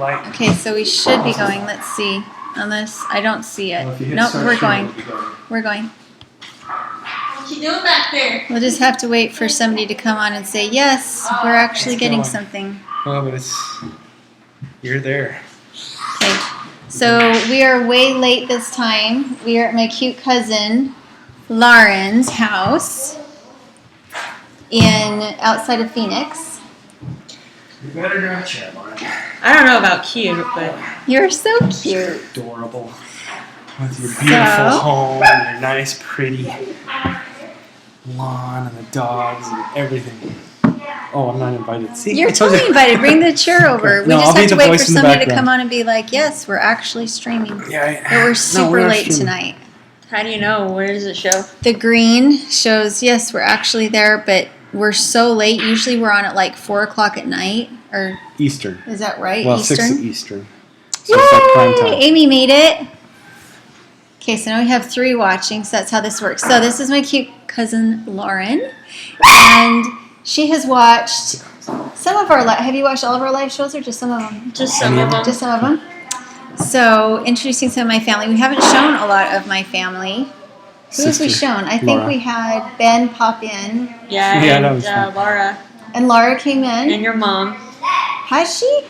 light. Okay, so we should be going. Let's see. Unless I don't see it. Well, Nope, we're going. We're going. What you doing back there? We'll just have to wait for somebody to come on and say, yes, we're actually getting going. something. Oh, but you're there. Okay, so we are way late this time. We are at my cute cousin Lauren's house outside of Phoenix. You better drive a chair, Lauren. I don't know about cute, but You're so cute. Adorable. With your beautiful home and your nice, pretty lawn and the dogs and everything. Oh, I'm not invited. See, You're totally invited. Bring the chair over. We No, just I'll be have to the wait for voice in the somebody to background. come on and be like, yes, we're actually streaming. Yeah, But we're super late tonight. how do you know? Where does it show? The green shows, yes, we're actually there, but we're so late. Usually we're on at like 4 o'clock at night. Or Eastern. is that right? Well, Eastern? 6 Eastern. So it's like prime time. Amy made it. Okay, so now we have 3 watching, so that's how this works. So this is my cute cousin Lauren, and she has watched some of our have you watched all of our live shows or just some of them? Just some of them. Just some of them. So introducing some of my family. We haven't shown a lot of my family. Who have we shown? I think Laura. we had Ben pop in, Yeah, Yeah, and that was fun. Laura and Laura came in. and your mom. Has she?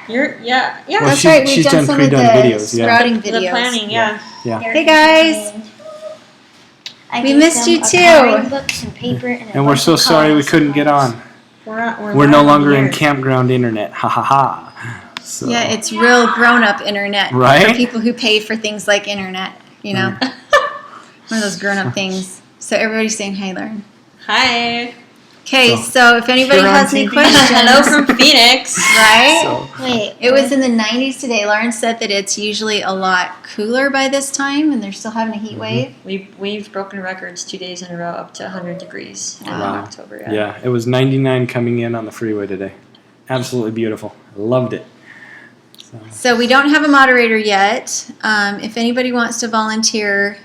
Yeah. Well, That's she's- right. We've she's done done some of the pre-done videos, yeah. sprouting The videos. planning, yeah. Yeah. Hey guys. I We gave missed them you a too. coloring book, some paper, and a And we're bunch so of sorry we colors. couldn't get on. We're We're no live longer in here. campground internet. Ha ha ha. So, Yeah, it's real grown-up internet Right? for people who pay for things like internet. You know, one of those grown-up things. So everybody's saying hi, Lauren. Hi. Okay, So, so if anybody you're on has any TV. questions, Hello from Phoenix. right? So, Wait, It was in the 90s today. Lauren said that it's usually a lot cooler by this time, and they're still having a heat wave. We've broken records 2 days in a row up to 100 degrees in Wow. October. yeah, it was 99 coming in on the freeway today. Absolutely beautiful. Loved it. So we don't have a moderator yet. If anybody wants to volunteer,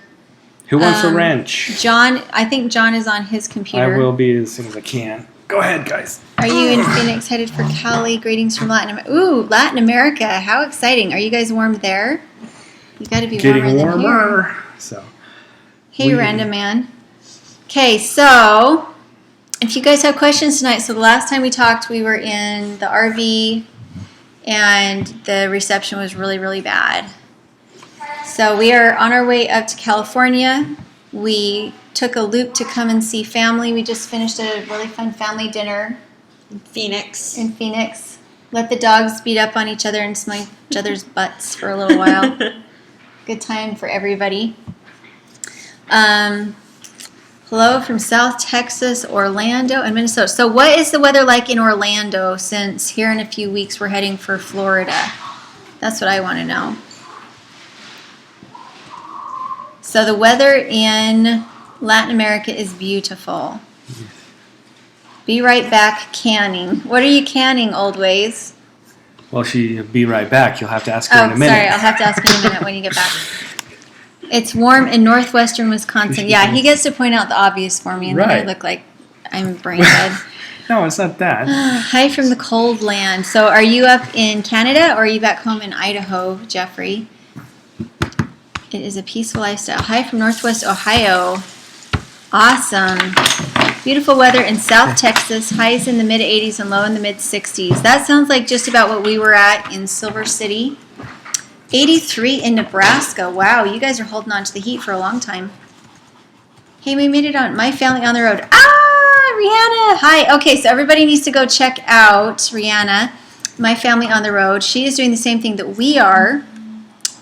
Who wants a wrench? John, I think John is on his computer. I will be as soon as I can. Go ahead, guys. Are you in Phoenix headed for Cali? Greetings from Latin America. Ooh, Latin America. How exciting. Are you guys warm there? You got to be warmer Getting than here. warmer. So, Hey, We- random man. Okay, so if you guys have questions tonight, so the last time we talked, we were in the RV and the reception was really, really bad. So we are on our way up to California. We took a loop to come and see family. We just finished a really fun family dinner Phoenix. in Phoenix. Let the dogs beat up on each other and smell each other's butts for a little while. Good time for everybody. Hello from South Texas, Orlando, and Minnesota. So what is the weather like in Orlando, since here in a few weeks we're heading for Florida? That's what I want to know. So the weather in Latin America is beautiful. Be right back canning. What are you canning, old ways? well, she'll be right back. You'll have to ask her in Oh, a minute. sorry. I'll have to ask you in a minute when you get back. It's warm in northwestern Wisconsin. Yeah, he gets to point out the obvious for me, and then I Right. look like I'm brain dead. No, it's not that. Hi from the cold land. So are you up in Canada or are you back home in Idaho, Jeffrey? It is a peaceful lifestyle. Hi from Northwest Ohio. Awesome. Beautiful weather in South Texas. Highs in the mid-80s and low in the mid-60s. That sounds like just about what we were at in Silver City. 83 in Nebraska. Wow, you guys are holding on to the heat for a long time. Hey, we made it on My Family on the Road. Ah, Rihanna. Hi. Okay, so everybody needs to go check out Rihanna, My Family on the Road. She is doing the same thing that we are,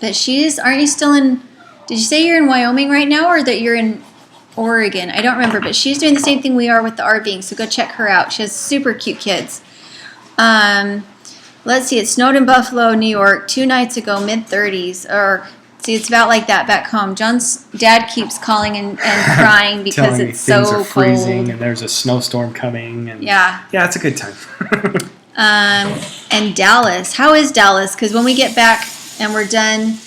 but aren't you still in, did you say you're in Wyoming right now or that you're in Oregon? I don't remember, but she's doing the same thing we are with the RVing, so go check her out. She has super cute kids. Let's see, it snowed in Buffalo, New York 2 nights ago, mid-30s. Or see, it's about like that back home. John's dad keeps calling and crying because Telling me it's things so are freezing cold. and there's a snowstorm coming. And Yeah. Yeah, it's a good time. And Dallas. How is Dallas? Because when we get back and we're done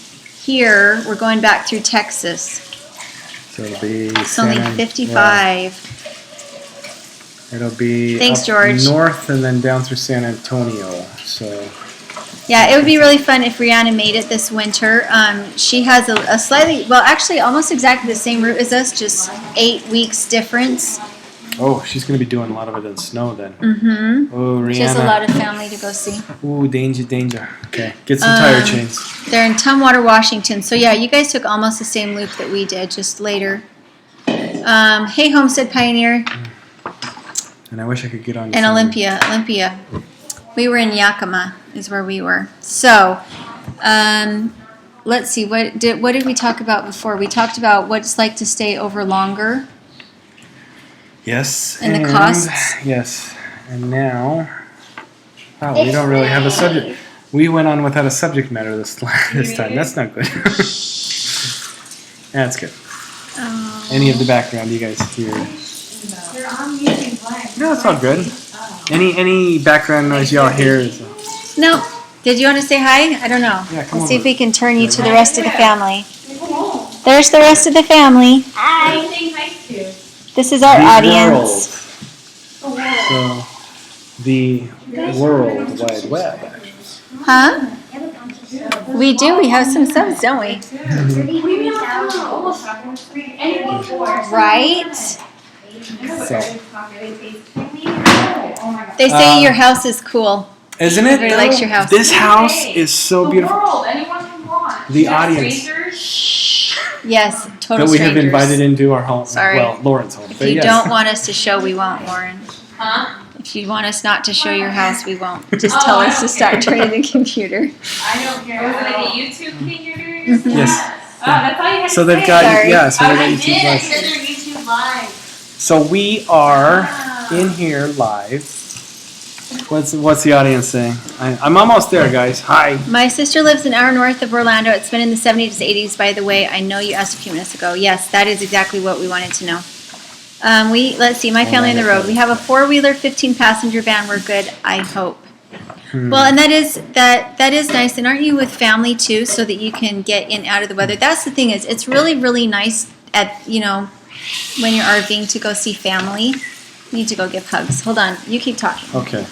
here, we're going back through Texas. So it'll be. It's only 55. It'll be Thanks, up George. north and then down through San Antonio. So Yeah, it would be really fun if Rihanna made it this winter. She has a slightly, well, actually almost exactly the same route as us, just 8 weeks difference. Oh, she's going to be doing a lot of it in snow then. Mm-hmm. Oh, Rihanna. She has a lot of family to go see. Ooh, danger, danger. Okay, get some tire chains. They're in Tumwater, Washington. So yeah, you guys took almost the same loop that we did, just later. Hey, Homestead Pioneer And I wish I could get on. and Olympia. We were in Yakima, is where we were. So, let's see. What did we talk about before? We talked about what it's like to stay over longer. Yes. And the costs? Yes. And now, wow, we don't really have a subject. We went on without a subject matter this time. That's not good. That's good. Oh. Any of the background you guys hear? No, it's all good. Any background noise y'all hear is. No. Did you want to say hi? I don't know. Yeah, come Let's see over. if we can turn you to the rest of the family. There's the rest of the family. Hi. This is our audience. So, the World Wide Web. Actually. Huh? We do. We have some subs, don't we? Right? So, They say your house is cool. isn't it? Everybody likes your house. This house is so beautiful. The audience Yes, total that we have strangers. invited into our home. Sorry. Well, Lauren's home. If But you yes. don't want us to show, we won't, Lauren. Huh? If you want us not to show your house, we won't. Just tell us to start turning the computer. I don't care. Was it like a YouTube thing you're doing? Yes. Oh, that's all you had So to they've say. got Sorry. yeah. So Oh, they've got they YouTube did. live. They said they're YouTube live. So we are in here live. What's the audience saying? I'm almost there, guys. Hi. My sister lives an hour north of Orlando. It's been in the 70s, 80s, by the way. I know you asked a few minutes ago. Yes, that is exactly what we wanted to know. Let's see, my family on the road. We have a 4-wheeler, 15-passenger van. We're good, I hope. Well, and that is nice. And aren't you with family too, so that you can get in and out of the weather? That's the thing is, it's really, really nice when you're RVing to go see family. You need to go give hugs. Hold on, you keep talking. Okay.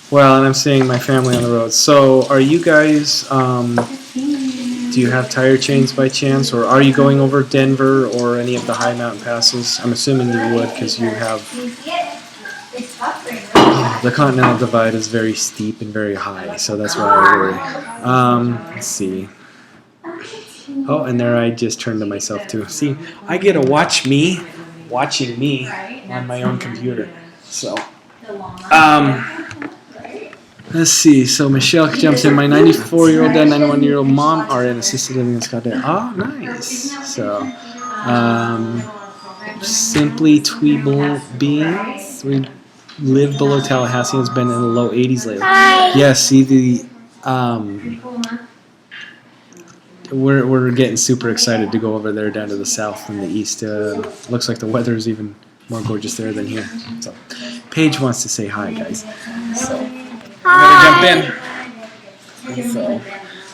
Well, and I'm seeing my family on the road. So, are you guys? Do you have tire chains by chance, or are you going over Denver or any of the high mountain passes? I'm assuming you would, because you have. The Continental Divide is very steep and very high, so that's why I worry. Let's see. Oh, and there I just turned to myself too. See, I get to watching me on my own computer. So, let's see. So Michelle jumps in. My 94-year-old dad, 91-year-old mom are in assisted living in Scotland. Oh, nice. So, Simply Tweeble Beans. We live below Tallahassee. It's been in the low 80s lately. Hi. Yes, see the. We're getting super excited to go over there down to the south and the east. Looks like the weather is even more gorgeous there than here. So, Paige wants to say hi, guys. So, I'm gonna jump in.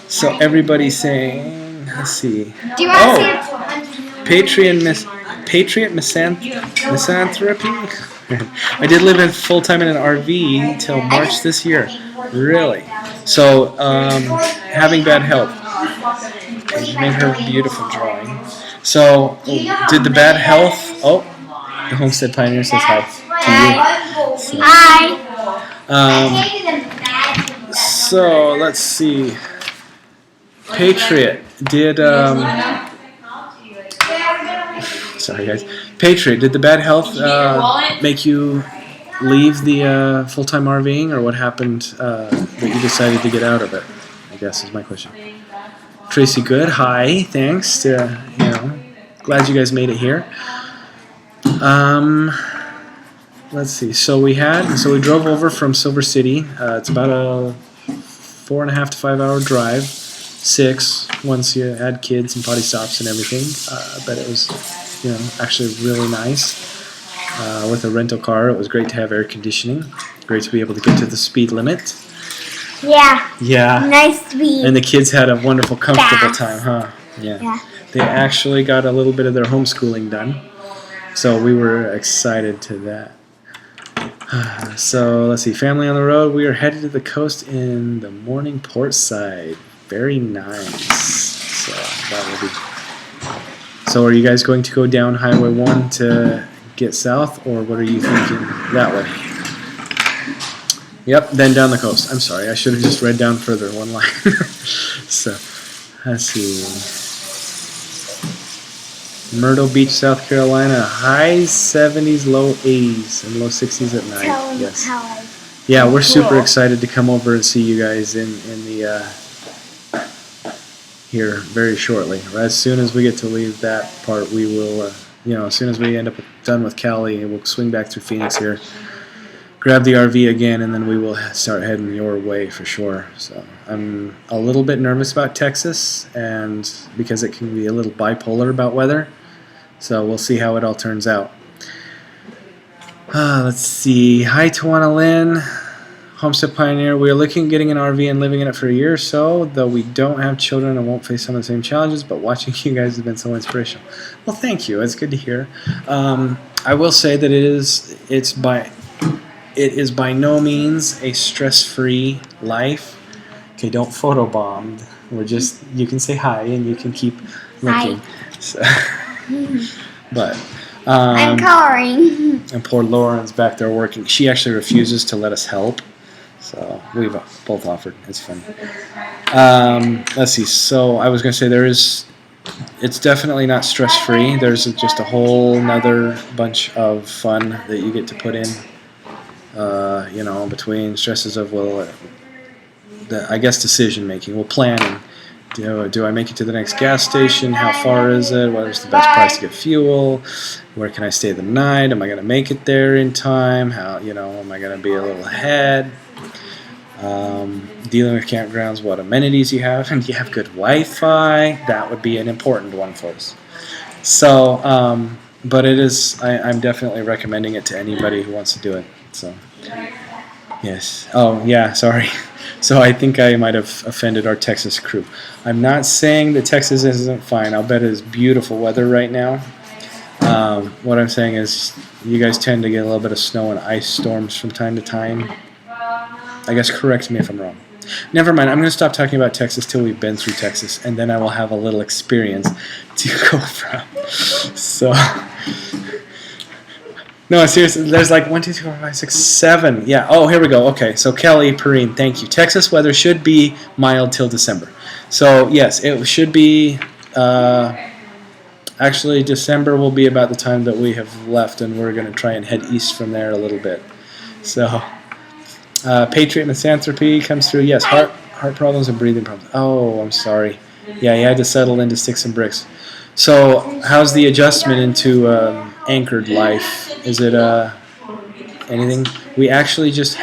So everybody's saying, let's see. Do you want to Patriot Misanthropy. I did live full time in an RV till March this year. Really? So, having bad health. You made her beautiful drawing. So, did the bad health? Oh, the Homestead Pioneer says hi to you. Hi. So let's see. Patriot did. Sorry, guys. Patriot, did the bad health make you leave the full-time RVing, or what happened that you decided to get out of it? I guess is my question. Tracy, good. Hi, thanks. Glad you guys made it here. Let's see. So we drove over from Silver City. It's about a 4.5 to 5 hour drive. 6 once you add kids and potty stops and everything. But it was, actually really nice. With a rental car, it was great to have air conditioning. Great to be able to get to the speed limit. Yeah. Yeah. Nice speed. And the kids had a wonderful, comfortable Fast. time, huh? Yeah. Yeah. They actually got a little bit of their homeschooling done. So we were excited to that. So let's see. Family on the road. We are headed to the coast in the morning port side. Very nice. So that will be. So are you guys going to go down Highway 1 to get south, or what are you thinking that way? Yep, then down the coast. I'm sorry, I should have just read down further one line. So, let's see. Myrtle Beach, South Carolina, high 70s, low 80s, and low 60s at night. Tell them Yes. how I. Yeah, we're super Cool. excited to come over and see you guys in the here very shortly. As soon as we get to leave that part, we will, as soon as we end up done with Cali, we'll swing back through Phoenix here, grab the RV again, and then we will start heading your way for sure. So I'm a little bit nervous about Texas, and because it can be a little bipolar about weather. So we'll see how it all turns out. Let's see. Hi, Tawana Lynn. Homestead Pioneer. We are looking at getting an RV and living in it for a year or so, though we don't have children and won't face some of the same challenges, but watching you guys has been so inspirational. Well, thank you. It's good to hear. I will say that it is by no means a stress-free life. Okay, don't photobomb. You can say hi and you can keep looking. Hi. So, but I'm coloring. and poor Lauren's back there working. She actually refuses to let us help. So we've both offered. It's fun. Let's see. So I was going to say it's definitely not stress-free. There's just a whole nother bunch of fun that you get to put in, between stresses of, decision-making. Well, planning. Do I make it to the next gas station? How far is it? What is the best price to get fuel? Where can I stay the night? Am I going to make it there in time? How, am I going to be a little ahead? Dealing with campgrounds, what amenities you have, and do you have good Wi-Fi? That would be an important one for us. So, but it is, I'm definitely recommending it to anybody who wants to do it. So, yes. Oh, yeah, sorry. So I think I might have offended our Texas crew. I'm not saying that Texas isn't fine. I'll bet it is beautiful weather right now. What I'm saying is you guys tend to get a little bit of snow and ice storms from time to time. I guess correct me if I'm wrong. Never mind. I'm going to stop talking about Texas till we've been through Texas, and then I will have a little experience to go from. So, no, seriously, there's like 1, 2, 3, 4, 5, 6, 7. Yeah. Oh, here we go. Okay. So Kelly, Perrine, thank you. Texas weather should be mild till December. So yes, it should be. Actually, December will be about the time that we have left, and we're going to try and head east from there a little bit. So. Patriot Misanthropy comes through. Yes, heart problems and breathing problems. Oh, I'm sorry. Yeah, you had to settle into sticks and bricks. So, how's the adjustment into anchored life? Is it anything? We actually just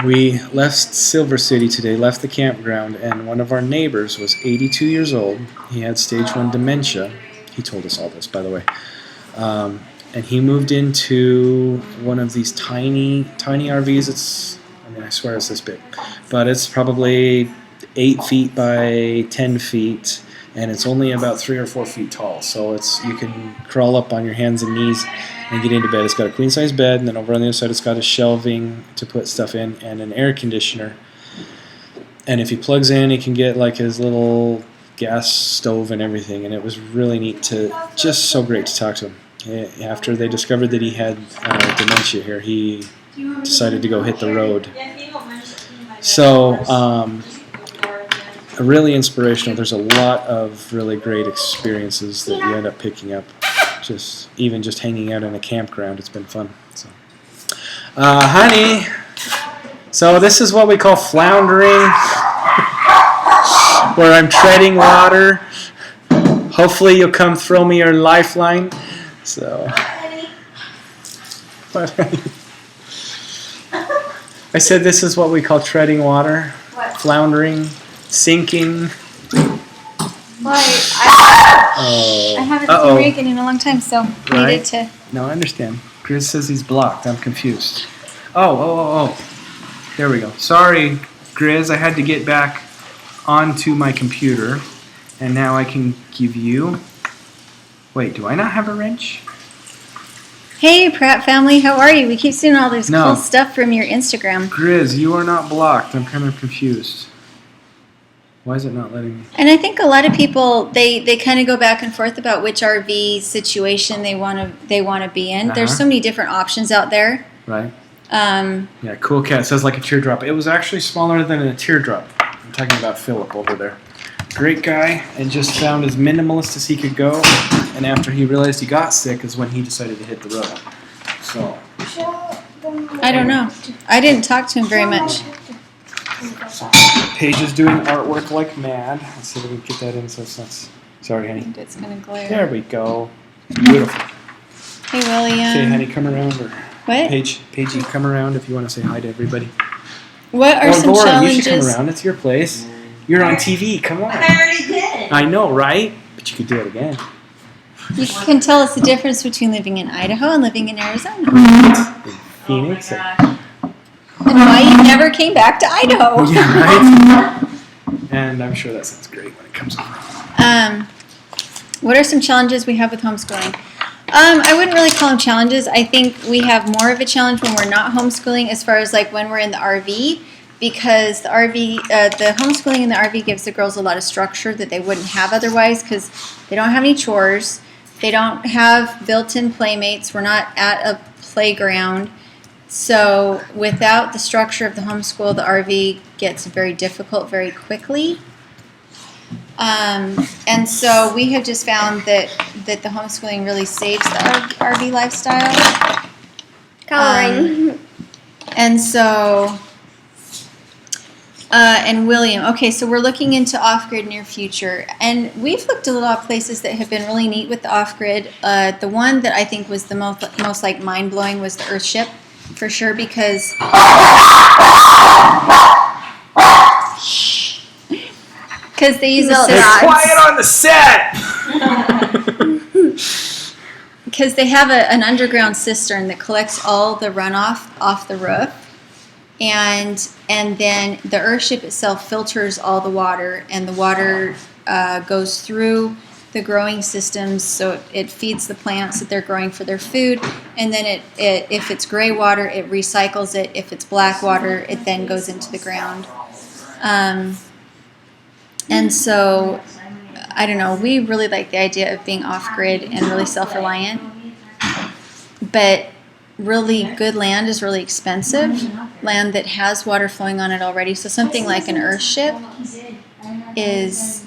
we left Silver City today, left the campground, and one of our neighbors was 82 years old. He had stage 1 dementia. He told us all this, by the way. And he moved into one of these tiny RVs. I swear it's this big. But it's probably 8 feet by 10 feet, and it's only about 3 or 4 feet tall. So you can crawl up on your hands and knees and get into bed. It's got a queen-size bed, and then over on the other side it's got a shelving to put stuff in and an air conditioner. And if he plugs in, he can get like his little gas stove and everything. And it was really neat just so great to talk to him. After they discovered that he had dementia here, he decided to go hit the road. So, really inspirational. There's a lot of really great experiences that you end up picking up. Even just hanging out in a campground, it's been fun. So, honey, so this is what we call floundering, where I'm treading water. Hopefully you'll come throw me your lifeline. So, I said this is what we call treading water, floundering, sinking. I haven't seen Reagan in a long time, so needed to. No, I understand. Chris says he's blocked. I'm confused. Oh. There we go. Sorry, Grizz. I had to get back onto my computer, and now I can give you. Wait, do I not have a wrench? Hey, Pratt family, how are you? We keep seeing all this No. cool stuff from your Instagram. Grizz, you are not blocked. I'm kind of confused. Why is it not letting me? And I think a lot of people they kind of go back and forth about which RV situation they want to be in. There's so many different options out there. Right. Yeah, Cool Cat says like a teardrop. It was actually smaller than a teardrop. I'm talking about Philip over there. Great guy, and just found as minimalist as he could go. And after he realized he got sick is when he decided to hit the road. So. I don't know. I didn't talk to him very much. So Paige is doing artwork like mad. Let's see if we can get that in so it's not. Sorry, I honey. think it's gonna glare. There we go. Beautiful. Hey, William. Okay, honey, come around. Or What? Paige, you come around if you want to say hi to everybody. What are Or some Laura, challenges? you should come around. It's your place. You're on TV. Come on. I already did. I know, right? But you could do it again. You can tell us the difference between living in Idaho and living in Arizona. In Phoenix. And why you never came back to Idaho. Yeah, right? And I'm sure that sounds great when it comes over. What are some challenges we have with homeschooling? I wouldn't really call them challenges. I think we have more of a challenge when we're not homeschooling as far as like when we're in the RV, because the homeschooling in the RV gives the girls a lot of structure that they wouldn't have otherwise, because they don't have any chores. They don't have built-in playmates. We're not at a playground. So without the structure of the homeschool, the RV gets very difficult very quickly. And so we have just found that the homeschooling really saves the RV lifestyle. Coloring. And so, and William, okay, so we're looking into off-grid near future. And we've looked at a lot of places that have been really neat with the off-grid. The one that I think was the most like mind-blowing was the Earthship, for sure, because they use a system. Quiet on the set! Because they have an underground cistern that collects all the runoff off the roof, and then the Earthship itself filters all the water, and the water goes through the growing systems, so it feeds the plants that they're growing for their food, and then if it's gray water, it recycles it. If it's black water, it then goes into the ground. And so, I don't know, we really like the idea of being off-grid and really self-reliant. But really good land is really expensive, land that has water flowing on it already. So something like an Earthship is,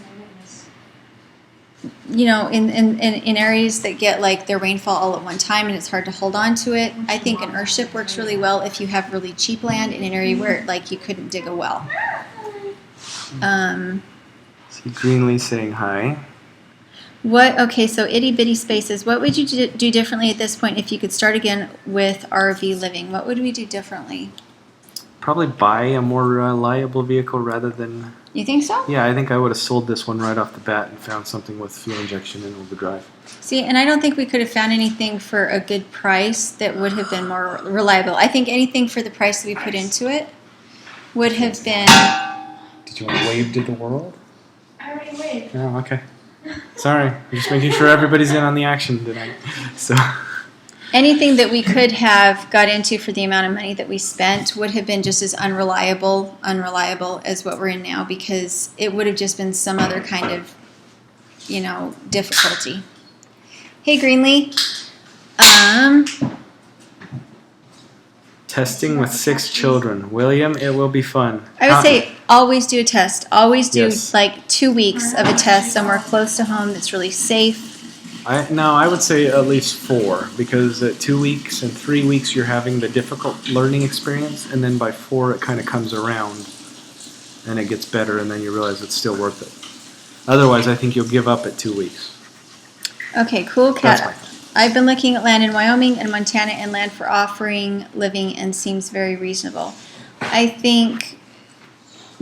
you know, in areas that get like their rainfall all at one time and it's hard to hold on to it. I think an Earthship works really well if you have really cheap land in an area where like you couldn't dig a well. See Greenlee saying hi. Okay, so itty bitty spaces. What would you do differently at this point if you could start again with RV living? What would we do differently? Probably buy a more reliable vehicle rather than. You think so? Yeah, I think I would have sold this one right off the bat and found something with fuel injection and overdrive. See, and I don't think we could have found anything for a good price that would have been more reliable. I think anything for the price that we put into it would have been. Did you want to wave to the world? I already waved. Oh, okay. Sorry, I'm just making sure everybody's in on the action tonight. So. Anything that we could have got into for the amount of money that we spent would have been just as unreliable as what we're in now, because it would have just been some other kind of, you know, difficulty. Hey, Greenlee. Testing with 6 children. William, it will be fun. I would say always do a test. Always do Yes. like 2 weeks of a test somewhere close to home that's really safe. I would say at least 4, because at 2 weeks and 3 weeks you're having the difficult learning experience, and then by 4 it kind of comes around and it gets better, and then you realize it's still worth it. Otherwise, I think you'll give up at 2 weeks. Okay, cool That's cat. fine. I've been looking at land in Wyoming and Montana and land for offering living and seems very reasonable. I think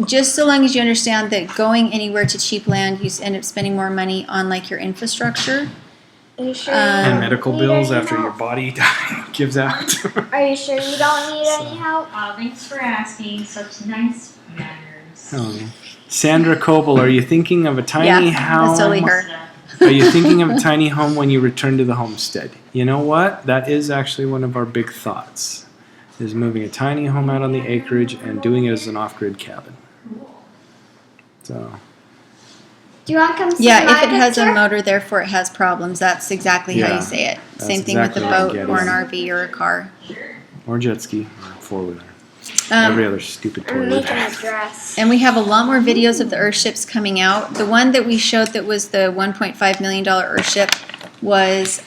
just so long as you understand that going anywhere to cheap land, you end up spending more money on like your infrastructure. Are you sure? And medical Need bills any after your help? body gives out. Are you sure you don't need any help? Thanks for asking. Such nice manners. Sandra Coble, are you thinking of a tiny house? That's totally her. Are you thinking of a tiny home when you return to the homestead? You know what? That is actually one of our big thoughts, is moving a tiny home out on the acreage and doing it as an off-grid cabin. So, Do you want to come see Yeah, my if it has a picture? motor, therefore it has problems. That's exactly how Yeah, you say it. that's Same thing with exactly a what I'm boat getting or an at. RV or a car. or jet ski, or four-wheeler. Every other stupid toy. I'm with making a that. dress. And we have a lot more videos of the Earthships coming out. The one that we showed that was the $1.5 million Earthship was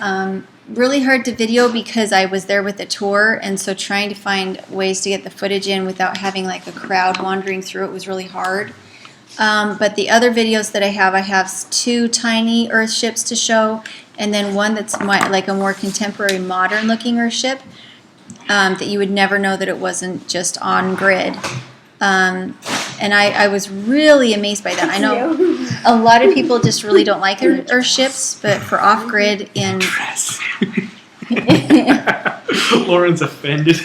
really hard to video because I was there with a tour, and so trying to find ways to get the footage in without having like a crowd wandering through it was really hard. But the other videos that I have 2 tiny Earthships to show, and then one that's like a more contemporary, modern-looking Earthship that you would never know that it wasn't just on grid. And I was really amazed by that. I know a lot of people just really don't like Earthships, but for off-grid in Lauren's offended.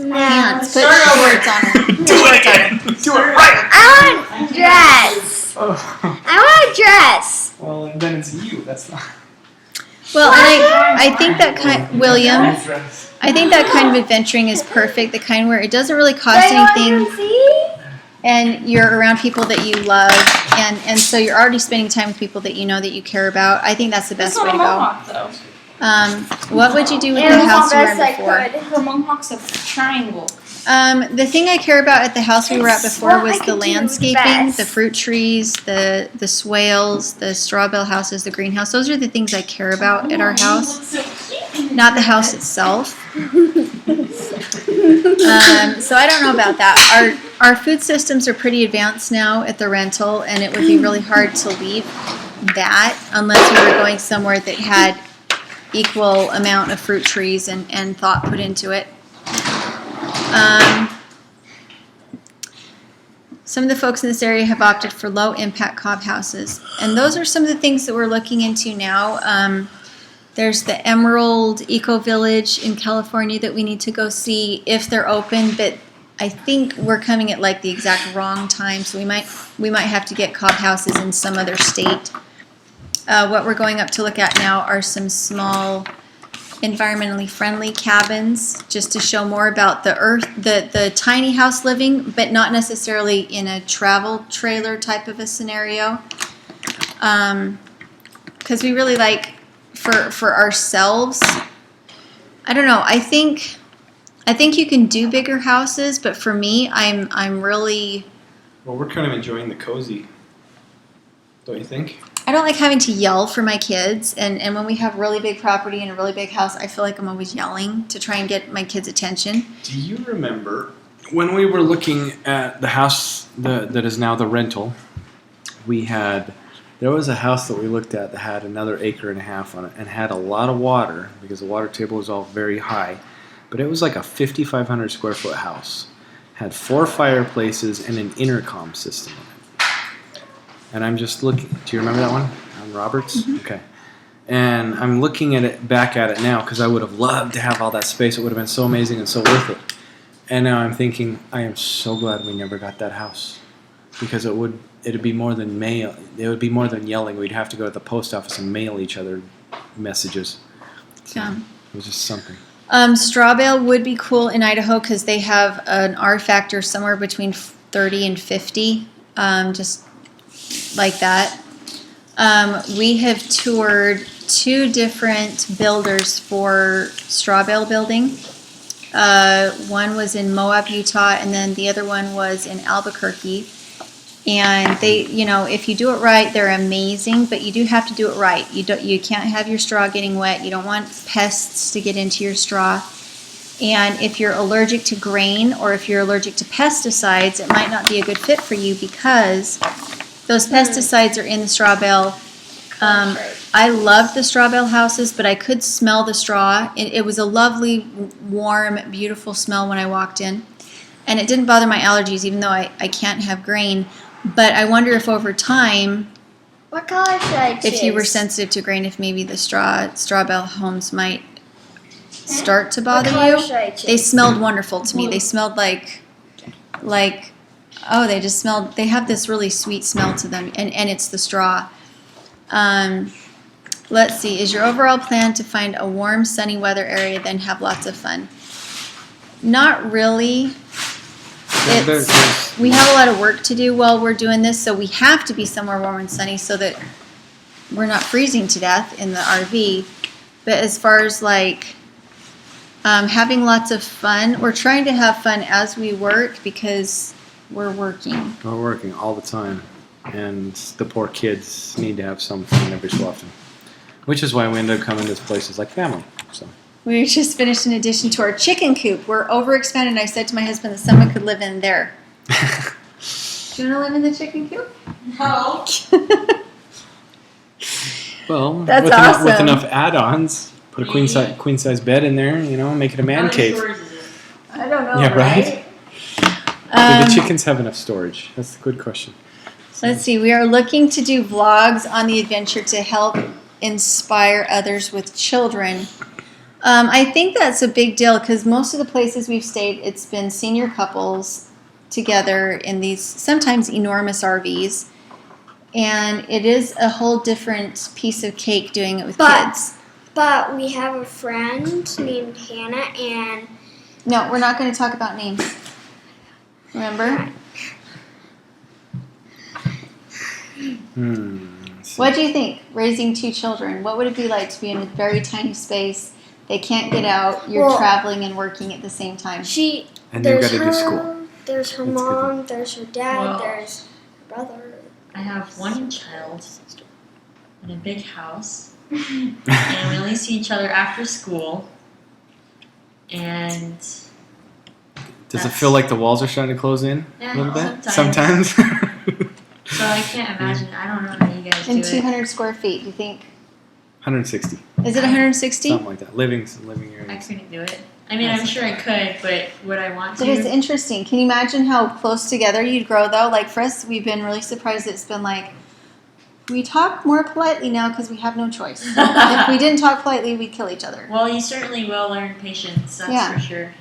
pants, put words on it. Do it again. Do it right. I want a dress. Oh. I want a dress. Well, then it's you. That's not. Well, and I think that William, I think that kind of adventuring is perfect. The kind where it doesn't really cost Do you want anything, to see? and you're around people that you love, and so you're already spending time with people that you know that you care about. I think that's the best way to go. Mohawk, though. What would you do with Yeah, the house you were best I at before? could. Her Mohawk's a triangle. The thing I care about at the house we were at It's before what was I the could do landscaping, best. the fruit trees, the swales, the straw bale houses, the greenhouse. Those are the things I care about at our house, not the house itself. So I don't know about that. Our food systems are pretty advanced now at the rental, and it would be really hard to leave that unless we were going somewhere that had equal amount of fruit trees and thought put into it. Some of the folks in this area have opted for low-impact cob houses, and those are some of the things that we're looking into now. There's the Emerald Eco Village in California that we need to go see if they're open, but I think we're coming at like the exact wrong time, so we might have to get cob houses in some other state. What we're going up to look at now are some small environmentally friendly cabins, just to show more about the tiny house living, but not necessarily in a travel trailer type of a scenario. Because we really like for ourselves. I don't know. I think you can do bigger houses, but for me, I'm really. Well, we're kind of enjoying the cozy. Don't you think? I don't like having to yell for my kids, and when we have really big property and a really big house, I feel like I'm always yelling to try and get my kids' attention. Do you remember when we were looking at the house that is now the rental? There was a house that we looked at that had another 1.5 acres on it and had a lot of water because the water table was all very high, but it was like a 5,500 square foot house. Had 4 fireplaces and an intercom system in it. And I'm just looking. Do you remember that one on Roberts? Mm-hmm. Okay. And I'm looking back at it now because I would have loved to have all that space. It would have been so amazing and so worth it. And now I'm thinking, I am so glad we never got that house because it'd be more than mail. It would be more than yelling. We'd have to go to the post office and mail each other messages. So Yeah. It was just something. Straw bale would be cool in Idaho because they have an R factor somewhere between 30 and 50. Just like that. We have toured 2 different builders for straw bale building. One was in Moab, Utah, and then the other one was in Albuquerque. And they, if you do it right, they're amazing, but you do have to do it right. You can't have your straw getting wet. You don't want pests to get into your straw. And if you're allergic to grain or if you're allergic to pesticides, it might not be a good fit for you because those pesticides are in the straw bale. I loved the straw bale houses, but I could smell the straw. It was a lovely, warm, beautiful smell when I walked in. And it didn't bother my allergies, even though I can't have grain. But I wonder if over time, What color should I choose? if you were sensitive to grain, if maybe the straw bale homes might start to bother What color you. should I choose? They smelled wonderful to me. They smelled like they have this really sweet smell to them, and it's the straw. Let's see. Is your overall plan to find a warm, sunny weather area, then have lots of fun? Not really. We have a lot of work to do while we're doing this, so we have to be somewhere warm and sunny so that we're not freezing to death in the RV. But as far as like having lots of fun, we're trying to have fun as we work because we're working. We're working all the time, and the poor kids need to have some fun every so often. Which is why we end up coming to places like family. So. We just finished an addition to our chicken coop. We're overexpanded. And I said to my husband that someone could live in there. Do you want to live in the chicken coop? No. Well, That's with awesome. With enough add-ons, put a queen size bed in there. Make it a man How many cave. stories is it? I don't know. Yeah, right. Do the chickens have enough storage? That's the good question. Let's see. We are looking to do vlogs on the adventure to help inspire others with children. I think that's a big deal because most of the places we've stayed, it's been senior couples together in these sometimes enormous RVs. And it is a whole different piece of cake doing it with kids. But we have a friend named Hannah, and No, we're not going to talk about names. Remember? What do you think, raising 2 children? What would it be like to be in a very tiny space? They can't get out. You're traveling and working at the same time. And they've there's got to her, do school. There's her That's good. mom, there's her dad, Well, there's her brother. I have one child in a big house, and we only see each other after school. And Does it feel like the walls are starting to close in Yeah, a little bit? sometimes. Sometimes. so I can't imagine. I don't know how you guys do In it. 200 square feet, do you think? 160. Is it 160? Something like that. Living I areas. couldn't do it. I mean, I'm sure I could, but would I want to? But it's interesting. Can you imagine how close together you'd grow, though? Like for us, we've been really surprised. It's been like, we talk more politely now because we have no choice. If we didn't talk politely, we'd kill each other. Well, you certainly will learn patience. That's Yeah. for sure.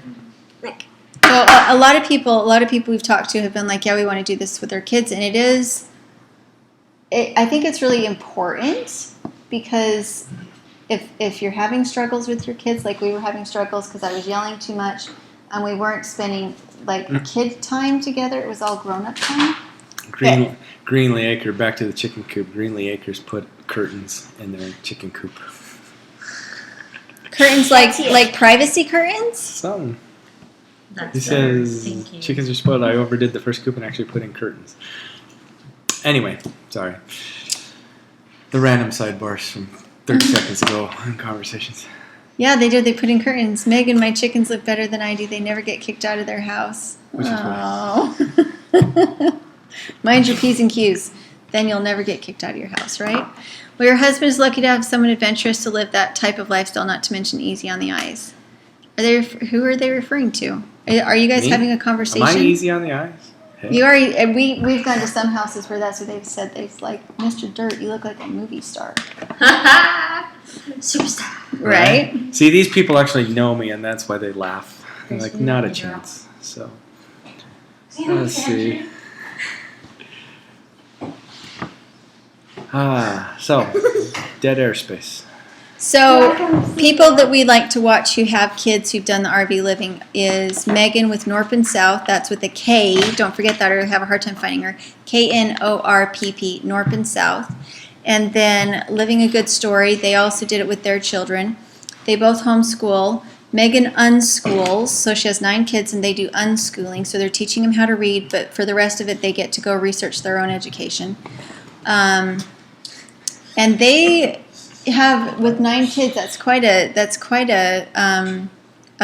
So a lot of people we've talked to have been like, yeah, we want to do this with our kids, and I think it's really important because if you're having struggles with your kids, like we were having struggles because I was yelling too much, and we weren't spending like kid time together. It was all grown up time. Greenlee Acre, back to the chicken coop. Greenlee Acres put curtains in their chicken coop. Curtains like privacy curtains. Something. That's He better says thinking. chickens are spoiled. I overdid the first coop and actually put in curtains. Anyway, sorry. The random sidebars from 30 seconds ago in conversations. Yeah, they did. They put in curtains. Megan, my chickens look better than I do. They never get kicked out of their house. Which is Oh. Mind your P's and Q's. Then you'll never get kicked out of your house, right? Well, your husband is lucky to have someone adventurous to live that type of lifestyle, not to mention easy on the eyes. Who are they referring to? Are you guys Me? having a conversation? Am I easy on the eyes? Hey. You are. And we've gone to some houses where that's what they've said. They've like, Mr. Dirt, you look like a movie star, Superstar. right? See, these people actually know me, and that's why they laugh. They're There's like, not a no chance. So, let's see. So, dead airspace. So, people that we like to watch who have kids who've done the RV living is Megan with Norp South. That's with a K. Don't forget that, or you'll have a hard time finding her. KNORPP, Norp South. And then Living a Good Story. They also did it with their children. They both homeschool. Megan unschools, so she has 9 kids, and they do unschooling. So they're teaching them how to read, but for the rest of it, they get to go research their own education. And they have, with 9 kids, that's quite a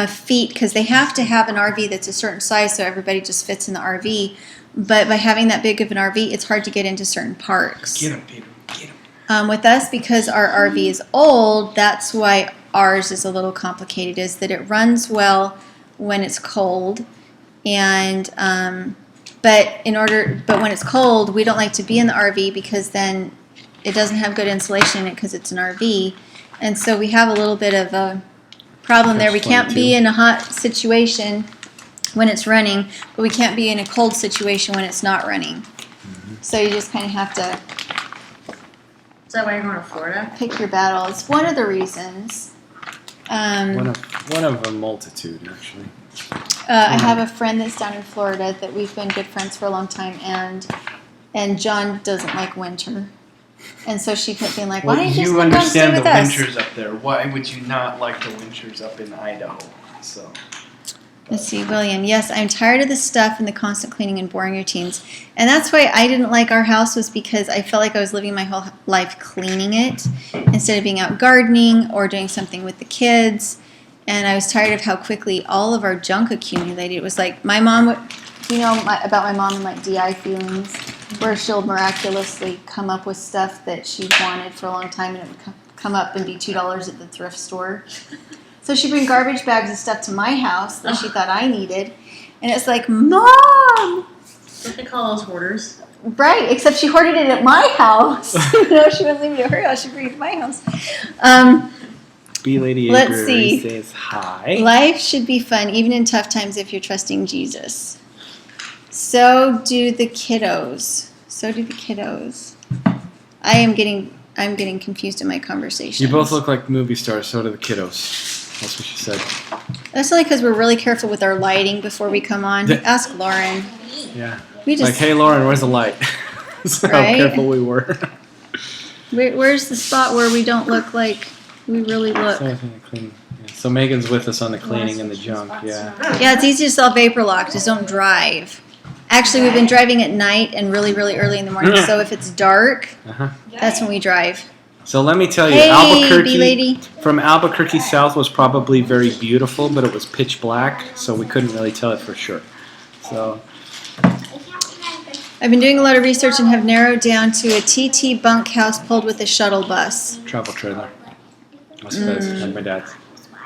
feat because they have to have an RV that's a certain size so everybody just fits in the RV. But by having that big of an RV, it's hard to get into certain parks. Get them, Peter. Get them. With us, because our RV is old, that's why ours is a little complicated. Is that it runs well when it's cold, and but when it's cold, we don't like to be in the RV because then it doesn't have good insulation in it because it's an RV, and so we have a little bit of a problem there. We can't be in a hot situation when it's running, but we can't be in a cold situation when it's not running. So you just kind of have to Is that why you're going to Florida? Pick your battles. One of the reasons. One of a multitude, actually. I have a friend that's down in Florida that we've been good friends for a long time, and John doesn't like winter. And so she kept being like, why don't you just come down and stay with us? winters up there. Why would you not like the winters up in Idaho? So. Let's see, William. Yes, I'm tired of the stuff and the constant cleaning and boring routines. And that's why I didn't like our house, was because I felt like I was living my whole life cleaning it instead of being out gardening or doing something with the kids. And I was tired of how quickly all of our junk accumulated. It was like my mom would, about my mom and like DI feelings, where she'll miraculously come up with stuff that she wanted for a long time and it would come up and be $2 at the thrift store. So she'd bring garbage bags of stuff to my house that she thought I needed. And it's like, Mom! What they call those hoarders? Right, except she hoarded it at my house. She wouldn't leave it at her house. She'd bring it to my house. B Lady Let's Avery see. says hi. Life should be fun, even in tough times, if you're trusting Jesus. So do the kiddos. I'm getting confused in my conversation. You both look like movie stars, so do the kiddos. That's what she said. That's only because we're really careful with our lighting before we come on. Ask Lauren. Yeah. We just, Like, hey, Lauren, where's the light? So Right? how careful we were. where's the spot where we don't look like we really look? So, I think the cleaning. Yeah. So Megan's with us on the cleaning and the junk, yeah. Yeah, it's easy to sell vapor lock. Just don't drive. Actually, we've been driving at night and really, really early in the morning. So if it's dark, Uh-huh. that's when we drive. So let me tell you, Hey, Albuquerque, B-Lady. from Albuquerque south was probably very beautiful, but it was pitch black, so we couldn't really tell it for sure. So I've been doing a lot of research and have narrowed down to a TT bunkhouse pulled with a shuttle bus. travel trailer. That's like my dad's.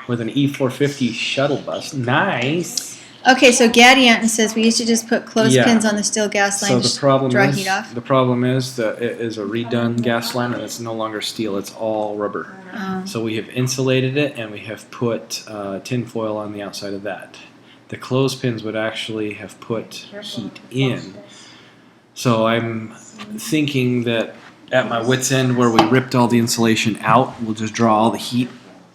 With an E450 shuttle bus. Nice. Okay, so Gadianton says we used to just put clothespins on the steel gas line So to the problem dry is heat off. the problem is that it is a redone gas line and it's no longer steel. It's all rubber. Oh. So we have insulated it and we have put tin foil on the outside of that. The clothespins would actually have put heat in. So I'm thinking that at my wit's end, where we ripped all the insulation out, we'll just draw all the heat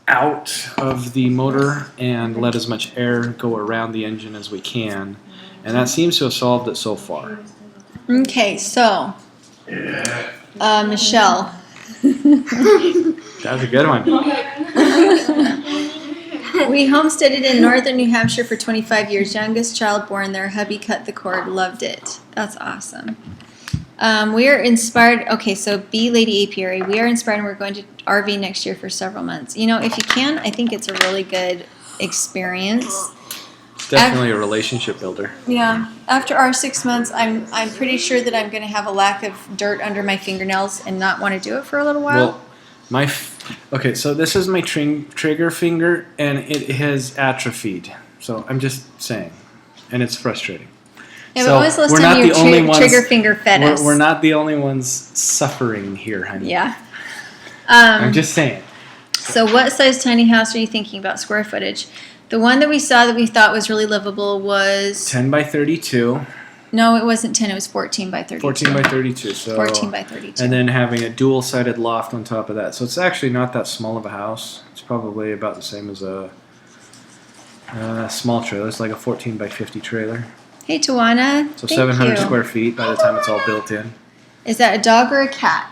out of the motor and let as much air go around the engine as we can. And that seems to have solved it so far. Okay, so Michelle. That was a good one. We homesteaded in northern New Hampshire for 25 years. Youngest child born there. Hubby cut the cord. Loved it. That's awesome. We are inspired. Okay, so B Lady Apiary. We are inspired and we're going to RV next year for several months. You know, if you can, I think it's a really good experience. It's definitely a relationship builder. Yeah. After our 6 months, I'm pretty sure that I'm going to have a lack of dirt under my fingernails and not want to do it for a little while. Well, okay, so this is my trigger finger and it has atrophied. So I'm just saying, and it's frustrating. Yeah, So but when was the last we're time not you the only ones- trigger finger fed us? We're not the only ones suffering here, honey. Yeah. I'm just saying. So what size tiny house are you thinking about square footage? The one that we saw that we thought was really livable was... 10 by 32. No, it wasn't 10. It was 14 by 32. 14 by 32. So 14 by 32. And then having a dual-sided loft on top of that. So it's actually not that small of a house. It's probably about the same as a small trailer. It's like a 14 by 50 trailer. Hey, Tawana. So Thank 700 you. square feet by the time it's all built in. Is that a dog or a cat?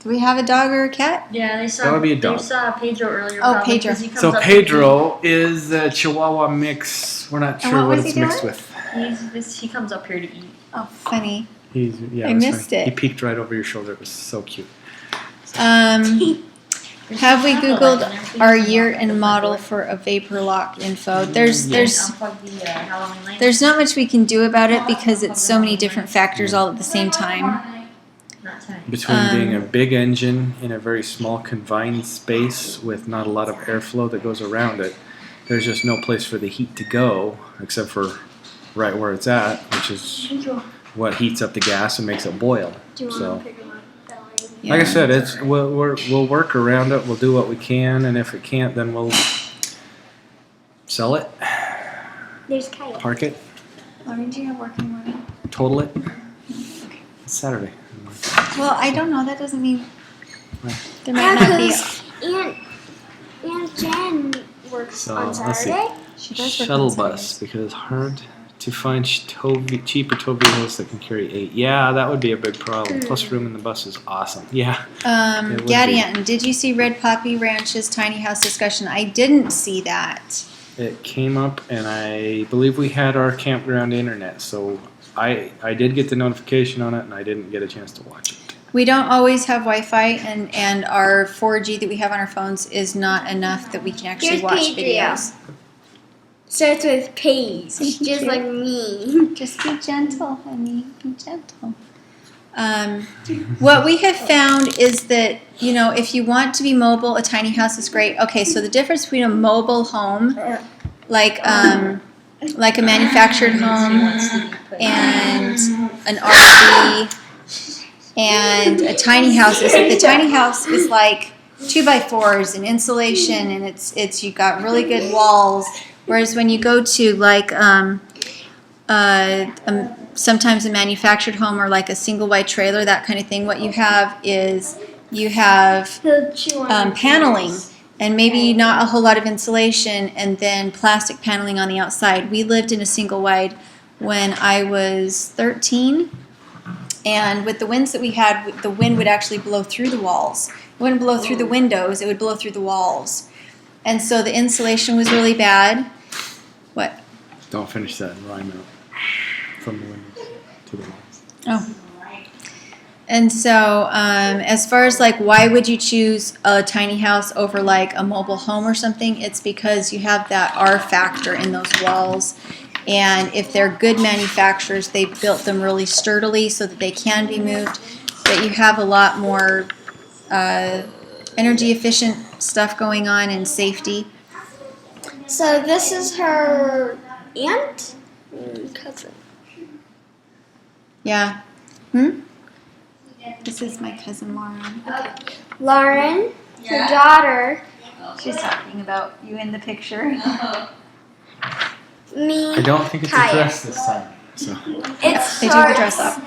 Do we have a dog or a cat? Yeah, they saw. That would be a dog. They saw Pedro earlier. Oh, probably, Pedro. 'cause he comes So up Pedro is a Chihuahua mix. We're not And sure what what was it's he mixed doing? with. He comes up here to eat. Oh, funny. Yeah, I it was missed funny. it. He peeked right over your shoulder. It was so cute. Have we Googled our year and model for a vapor lock info? There's not much we can do about it because it's so many different factors all at the same time. Not tonight. Between being a big engine in a very small confined space with not a lot of airflow that goes around it, there's just no place for the heat to go except for right where it's at, which is what heats up the gas and makes it boil. Do you So, want to pick them up? like I said, we'll work around it. We'll do what we can, and if it can't, then we'll sell it, There's Kaya. park it, Lauren, do you have work in the morning? total it. It's Saturday. Well, I don't know. That doesn't mean There might not be. Aunt Jen works So, on let's see. Saturday. She does work Shuttle on bus, Saturdays. because it's hard to find cheaper tow vehicles that can carry 8. Yeah, that would be a big problem. Plus, room in the bus is awesome. Yeah. It would be. Gadian, did you see Red Poppy Ranch's tiny house discussion? I didn't see that. It came up, and I believe we had our campground internet, so I did get the notification on it, and I didn't get a chance to watch it. We don't always have Wi-Fi, and our 4G that we have on our phones is not enough that we can actually Here's watch Patria. videos. Starts with Paige, Thank just you. like me. Just be gentle, honey. Be gentle. What we have found is that, if you want to be mobile, a tiny house is great. Okay, so the difference between a mobile home, like a manufactured home, and an RV, and a tiny house is that the tiny house is like 2x4s and insulation, and it's you got really good walls. Whereas when you go to like sometimes a manufactured home or like a single wide trailer, that kind of thing, what you have is you have He'll chew on your paneling fingers. and maybe not a whole lot of insulation, and then plastic paneling on the outside. We lived in a single wide when I was 13. And with the winds that we had, the wind would actually blow through the walls. It wouldn't blow through the windows, it would blow through the walls. And so the insulation was really bad. What? Don't finish that and rhyme out from the windows to the walls. Oh. And so as far as like why would you choose a tiny house over like a mobile home or something, it's because you have that R factor in those walls. And if they're good manufacturers, they built them really sturdily so that they can be moved. But you have a lot more energy efficient stuff going on and safety. So this is her aunt? Cousin. Yeah. This is my cousin Lauren. Lauren, Yeah. her daughter, She's talking about you in the picture. me, I don't think it's a Kaya. dress this time. So It's They do the dress up.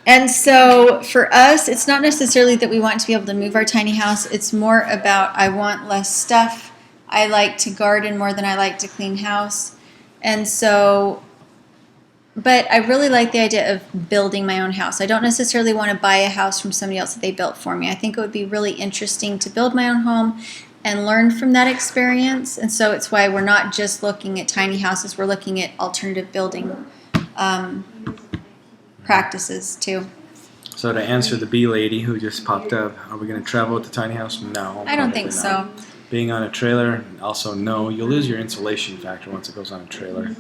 And so for us, it's not necessarily that we want to be able to move our tiny house. It's more about I want less stuff. I like to garden more than I like to clean house. And so, but I really like the idea of building my own house. I don't necessarily want to buy a house from somebody else that they built for me. I think it would be really interesting to build my own home and learn from that experience. And so it's why we're not just looking at tiny houses. We're looking at alternative building practices too. So to answer the bee lady who just popped up, are we going to travel with the tiny house? No. I don't probably think not. so. Being on a trailer, also no. You'll lose your insulation factor once it goes on a trailer.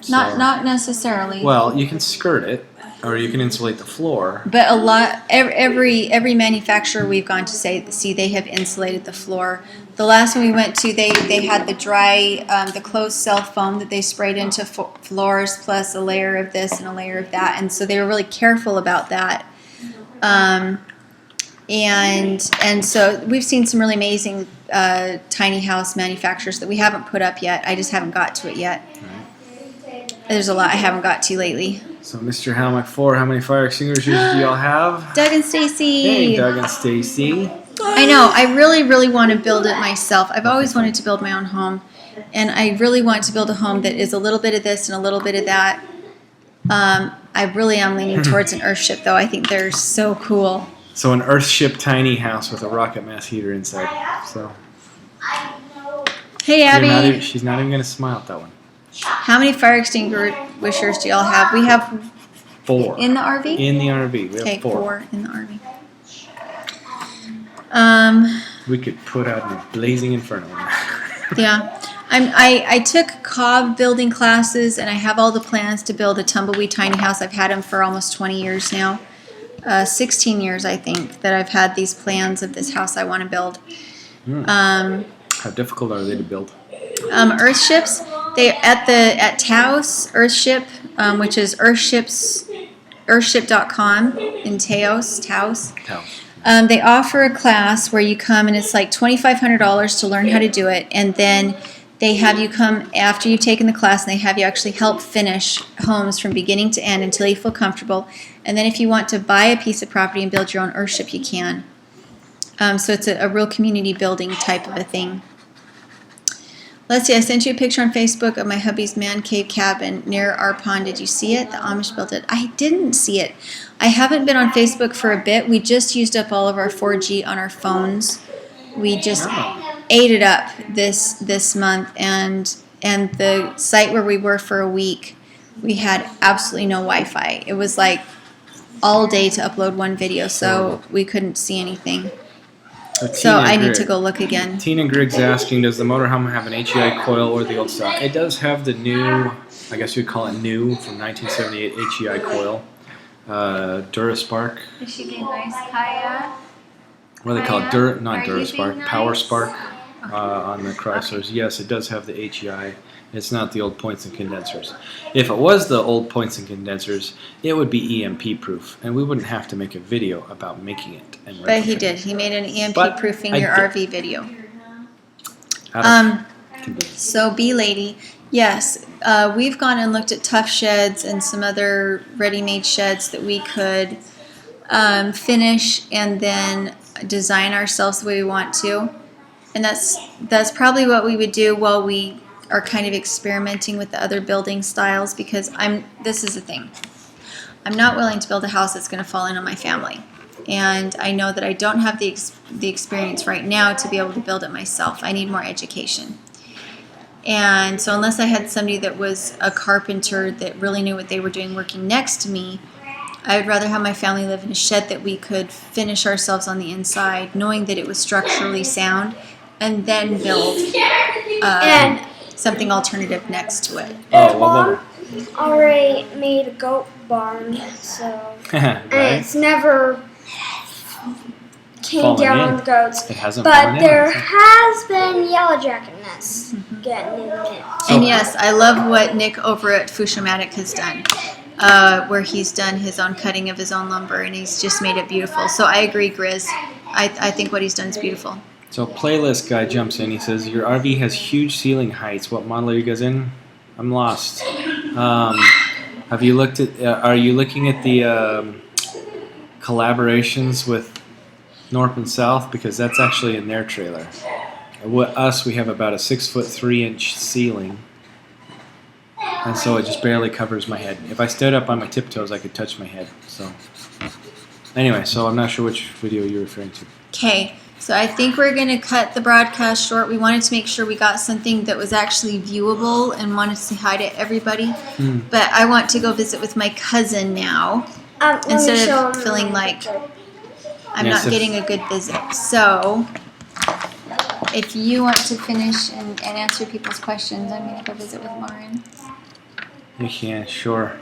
So- Not necessarily. Well, you can skirt it, or you can insulate the floor. But a lot, every manufacturer we've gone to see they have insulated the floor. The last one we went to, they had the dry, the closed cell foam that they sprayed into floors, plus a layer of this and a layer of that, and so they were really careful about that. And so we've seen some really amazing tiny house manufacturers that we haven't put up yet. I just haven't got to it yet. There's a lot I haven't got to lately. So, Mr. Helmick 4, how many fire extinguishers do y'all have? Doug and Stacy. Hey, Doug and Stacy. I know. I really, really want to build it myself. I've always wanted to build my own home, and I really want to build a home that is a little bit of this and a little bit of that. I really am leaning towards an Earthship, though. I think they're so cool. So, an Earthship tiny house with a rocket mass heater inside. So, Hey, Abby. she's not even going to smile at that one. How many fire extinguishers do y'all have? We have 4. in the RV? In the RV. We have Okay, 4. 4 in the RV. We could put out a blazing inferno. Yeah. I took cob building classes, and I have all the plans to build a tumbleweed tiny house. I've had them for almost 20 years now. 16 years, I think, that I've had these plans of this house I want to build. How difficult are they to build? Earthships, they at Taos Earthship, which is earthship.com in Taos. Taos. They offer a class where you come and it's like $2,500 to learn how to do it, and then They have you come after you've taken the class, and they have you actually help finish homes from beginning to end until you feel comfortable. And then if you want to buy a piece of property and build your own earthship, you can. So it's a real community building type of a thing. Let's see, I sent you a picture on Facebook of my hubby's man cave cabin near our pond. Did you see it? The Amish built it. I didn't see it. I haven't been on Facebook for a bit. We just used up all of our 4G on our phones. We just ate it up this month, and the site where we were for a week, we had absolutely no Wi-Fi. It was like all day to upload one video, so we couldn't see anything. So I need to go look again. Tina Griggs asking, does the motorhome have an HEI coil or the old stock? It does have the new, I guess you'd call it new, from 1978 HEI coil. Duraspark. Is she being nice, Kaya? What do they call it? Not Are you Duraspark, being nice? Power Spark on the Chryslers. Yes, it does have the HEI. It's not the old points and condensers. If it was the old points and condensers, it would be EMP proof, and we wouldn't have to make a video about making it. And But he retrofitting did. it. He made an EMP But proofing I your did. RV video. Out of convenience. So B Lady, yes, we've gone and looked at Tough Sheds and some other ready-made sheds that we could finish and then design ourselves the way we want to. And that's probably what we would do while we are kind of experimenting with the other building styles, because this is the thing. I'm not willing to build a house that's going to fall in on my family. And I know that I don't have the experience right now to be able to build it myself. I need more education. And so unless I had somebody that was a carpenter that really knew what they were doing working next to me, I would rather have my family live in a shed that we could finish ourselves on the inside, knowing that it was structurally sound, and then build And something alternative next to it. Oh, well, Mom already made a goat barn, so and right? it's never came Fallen down in. on the goats. It hasn't But fallen there in. has been yellow jacket nests getting in it. And yes, I love what Nick over at Nomadic has done, where he's done his own cutting of his own lumber, and he's just made it beautiful. So I agree, Grizz. I think what he's done is beautiful. So playlist guy jumps in. He says, your RV has huge ceiling heights. What model are you guys in? I'm lost. Have you looked at, are you looking at the collaborations with North and South? Because that's actually in their trailer. We have about a 6'3" ceiling. And so it just barely covers my head. If I stood up on my tiptoes, I could touch my head. So anyway, so I'm not sure which video you're referring to. Okay, so I think we're going to cut the broadcast short. We wanted to make sure we got something that was actually viewable and wanted to say hi to everybody. But I want to go visit with my cousin now, Let me instead show of 'em feeling my like picture. I'm Yes, not if- getting a good visit. So if you want to finish and answer people's questions, I'm going to go visit with Lauren. You can, sure.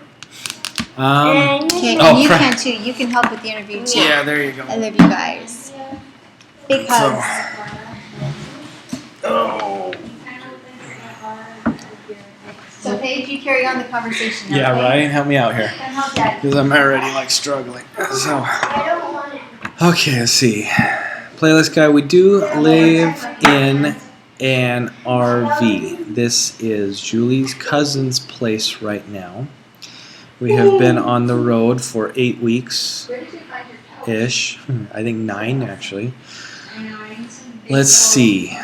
And Okay, Oh, and you crap. can too. You can help with the interview too. Yeah, there you go. I love you guys. Because so Paige, you carry on the conversation now. Yeah, okay? Ryan, help me out here. And help Dad. Because I'm already like struggling. So, I don't want it. okay, let's see. Playlist guy, we do live in an RV. This is Julie's cousin's place right now. We have been on the road for 8 weeks-ish. I think 9 actually. Let's see.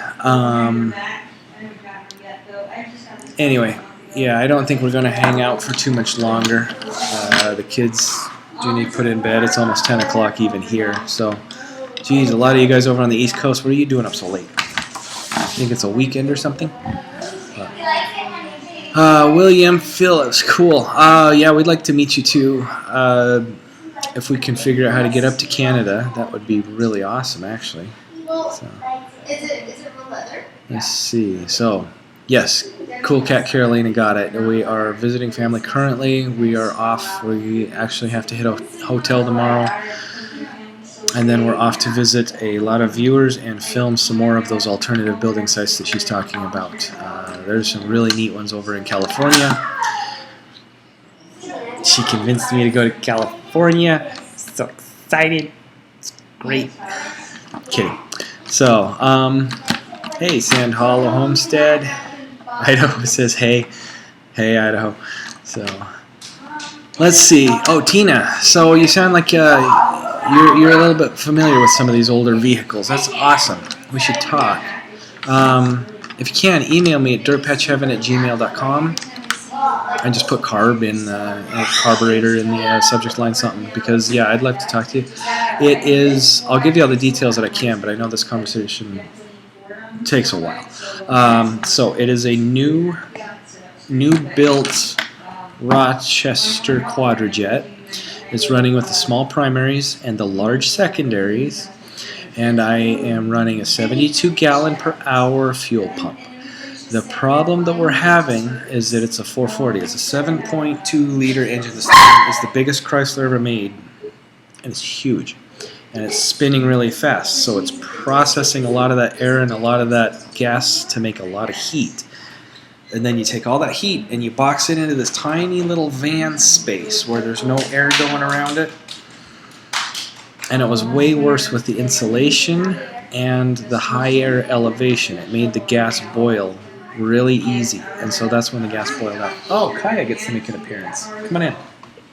Anyway, yeah, I don't think we're going to hang out for too much longer. The kids do need put in bed. It's almost 10 o'clock even here. So, geez, a lot of you guys over on the East Coast, what are you doing up so late? I think it's a weekend or something? William Phillips, cool. Yeah, we'd like to meet you too. If we can figure out how to get up to Canada, that would be really awesome, actually. So, Is it real leather? let's see. So, yes, Cool Cat Carolina got it. We are visiting family currently. We are off. We actually have to hit a hotel tomorrow. And then we're off to visit a lot of viewers and film some more of those alternative building sites that she's talking about. There's some really neat ones over in California. She convinced me to go to California. So excited. It's great. Kidding. So, hey, Sand Hollow Homestead. Idaho says, hey. Hey, Idaho. So, let's see. Oh, Tina. So you sound like you're a little bit familiar with some of these older vehicles. That's awesome. We should talk. If you can, email me at dirtpatcheaven@gmail.com and just put carb in carburetor in the subject line, something, because yeah, I'd like to talk to you. It is. I'll give you all the details that I can, but I know this conversation takes a while. So it is a new built Rochester Quadrajet. It's running with the small primaries and the large secondaries, and I am running a 72 gallon per hour fuel pump. The problem that we're having is that it's a 440. It's a 7.2 liter engine. This thing is the biggest Chrysler ever made, and it's huge. And it's spinning really fast, so it's processing a lot of that air and a lot of that gas to make a lot of heat. And then you take all that heat and you box it into this tiny little van space where there's no air going around it. And it was way worse with the insulation and the high air elevation. It made the gas boil really easy, and so that's when the gas boiled up. Oh, Kaya gets to make an appearance. Come on in.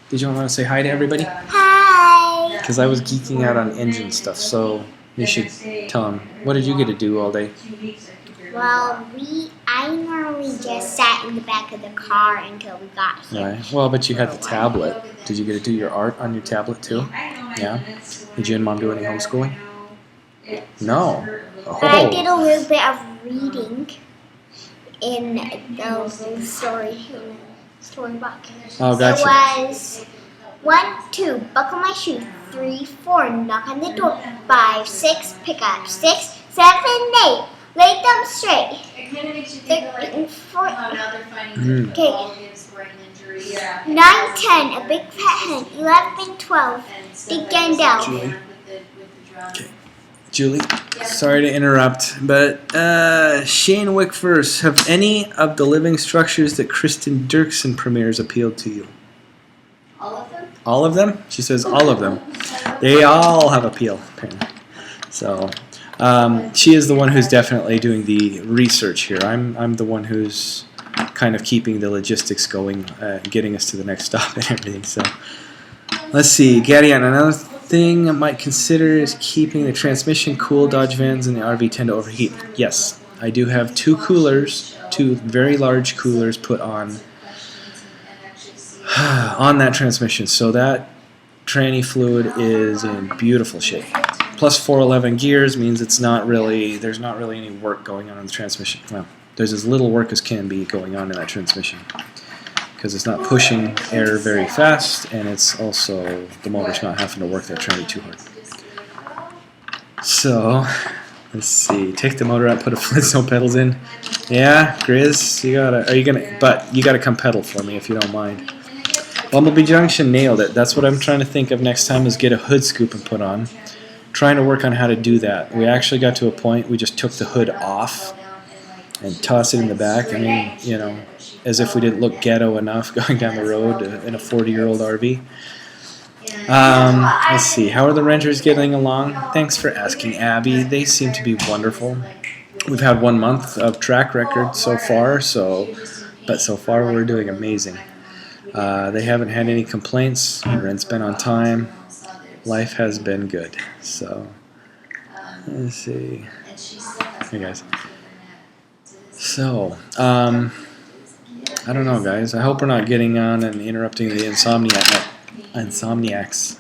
Did you want to say hi to everybody? Hi. Because I was geeking out on engine stuff, so you should tell them. What did you get to do all day? Well, I normally just sat in the back of the car until we got here. Right. Well, but you had the tablet. Did you get to do your art on your tablet too? Yeah. Did you and Mom do any homeschooling? No. Oh. But I did a little bit of reading in the storybook. Oh, gotcha. It was 1, 2, buckle my shoe. 3, 4, knock on the door. 5, 6, pick up. 6, 7, 8, lay them straight. 13, 14. Okay. 9, 10, a big fat hen. 11, 12, dig down down. Julie. Okay. Julie, sorry to interrupt, but Shane Wick first. Have any of the living structures that Kristen Dirksen premieres appealed to you? All of them? All of them? She says all of them. They all have appeal, apparently. So she is the one who's definitely doing the research here. I'm the one who's kind of keeping the logistics going, getting us to the next stop and everything. So let's see. Gadian, another thing I might consider is keeping the transmission cool. Dodge vans and the RV tend to overheat. Yes, I do have two very large coolers put on that transmission, so that tranny fluid is in beautiful shape. Plus 411 gears means there's not really any work going on in the transmission. Well, there's as little work as can be going on in that transmission, because it's not pushing air very fast, and it's also, the motor's not having to work that tranny too hard. So, let's see. Take the motor out, put a Flintstone pedals in. Yeah, Grizz, you gotta come pedal for me if you don't mind. Bumblebee Junction nailed it. That's what I'm trying to think of next time, is get a hood scoop and put on. Trying to work on how to do that. We actually got to a point we just took the hood off and tossed it in the back. I mean, you know, as if we didn't look ghetto enough going down the road in a 40-year-old RV. Let's see. How are the renters getting along? Thanks for asking, Abby. They seem to be wonderful. We've had 1 month of track record so far, but so far we're doing amazing. They haven't had any complaints. Rent's been on time. Life has been good. So, let's see. Hey, guys. So, I don't know, guys. I hope we're not getting on and interrupting the Insomniacs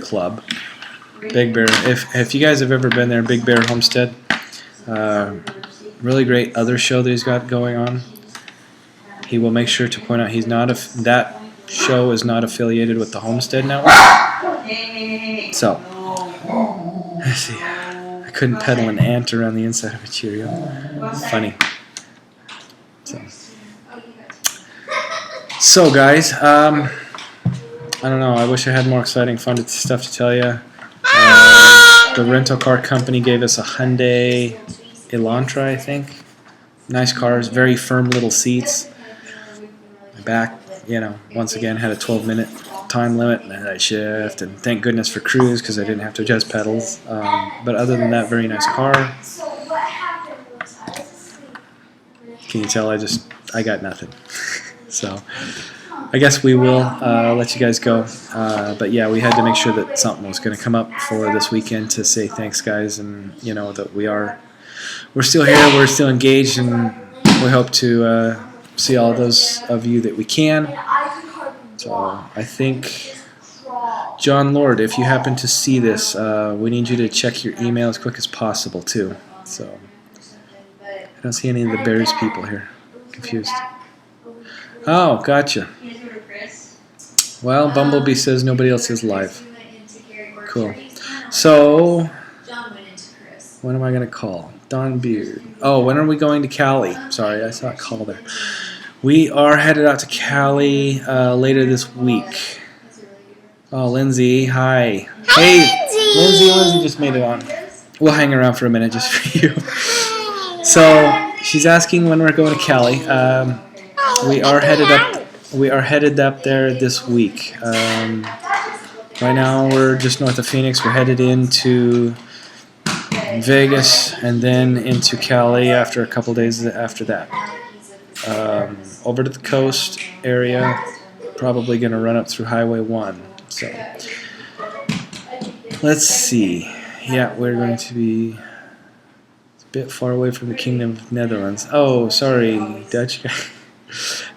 Club. Big Bear. If you guys have ever been there, Big Bear Homestead, really great other show that he's got going on. He will make sure to point out that show is not affiliated with the Homestead Network. So, let's see. I couldn't pedal an ant around the inside of a Cheerio. Funny. So guys, I don't know. I wish I had more exciting, fun stuff to tell you. The rental car company gave us a Hyundai Elantra, I think. Nice cars, very firm little seats. My back, once again had a 12-minute time limit and I shift, and thank goodness for cruise because I didn't have to adjust pedals. But other than that, very nice car. Can you tell I got nothing. So I guess we will let you guys go. But yeah, we had to make sure that something was going to come up for this weekend to say thanks, guys, and that we're still here, we're still engaged, and we hope to see all those of you that we can. So I think, John Lord, if you happen to see this, we need you to check your email as quick as possible too. So I don't see any of the Bears people here. Confused. Oh, gotcha. Well, Bumblebee says nobody else is live. Cool. So, when am I going to call? Don Beard. Oh, when are we going to Cali? Sorry, I saw a call there. We are headed out to Cali later this week. Oh, Lindsay, hi. Hey, Lindsay just made it on. We'll hang around for a minute just for you. So, she's asking when we're going to Cali. We are headed up there this week. Right now we're just north of Phoenix. We're headed into Vegas and then into Cali after a couple days after that. Over to the coast area. Probably going to run up through Highway 1. So let's see. Yeah, we're going to be a bit far away from the Kingdom of Netherlands. Oh, sorry, Dutch guy.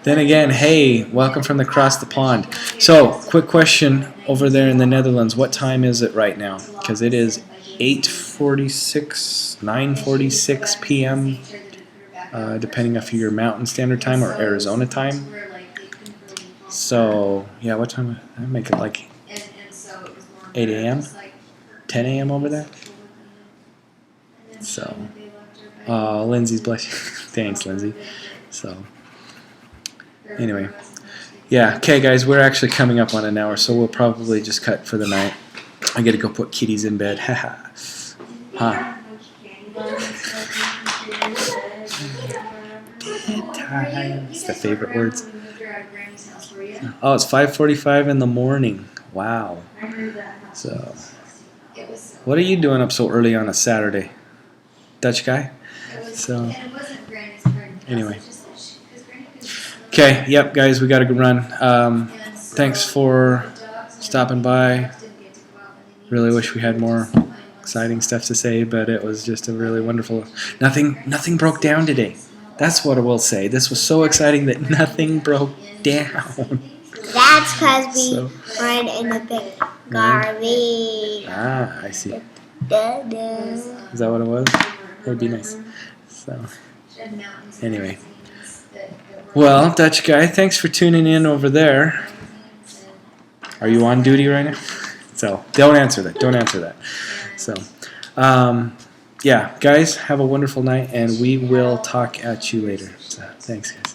Then again, hey, welcome from across the pond. So, quick question over there in the Netherlands. What time is it right now? Because it is 8:46, 9:46 p.m., depending if you're Mountain Standard Time or Arizona time. So, yeah, what time? I make it like 8 a.m., 10 a.m. over there. So, Lindsay's bless you. Thanks, Lindsay. So, anyway, yeah, okay, guys, we're actually coming up on an hour, so we'll probably just cut for the night. I gotta go put kitties in bed. Haha. Huh. Bedtime. It's the favorite words. Oh, it's 5:45 in the morning. Wow. So, what are you doing up so early on a Saturday, Dutch guy? So, anyway. Okay, yep, guys, we got to run. Thanks for stopping by. Really wish we had more exciting stuff to say, but it was just a really wonderful. Nothing broke down today. That's what I will say. This was so exciting that nothing broke down. That's because we went in a big garbage. Ah, I see. Da-da. Is that what it was? That would be nice. So, anyway. Well, Dutch guy, thanks for tuning in over there. Are you on duty right now? So, don't answer that. So, yeah, guys, have a wonderful night, and we will talk at you later. So, thanks, guys.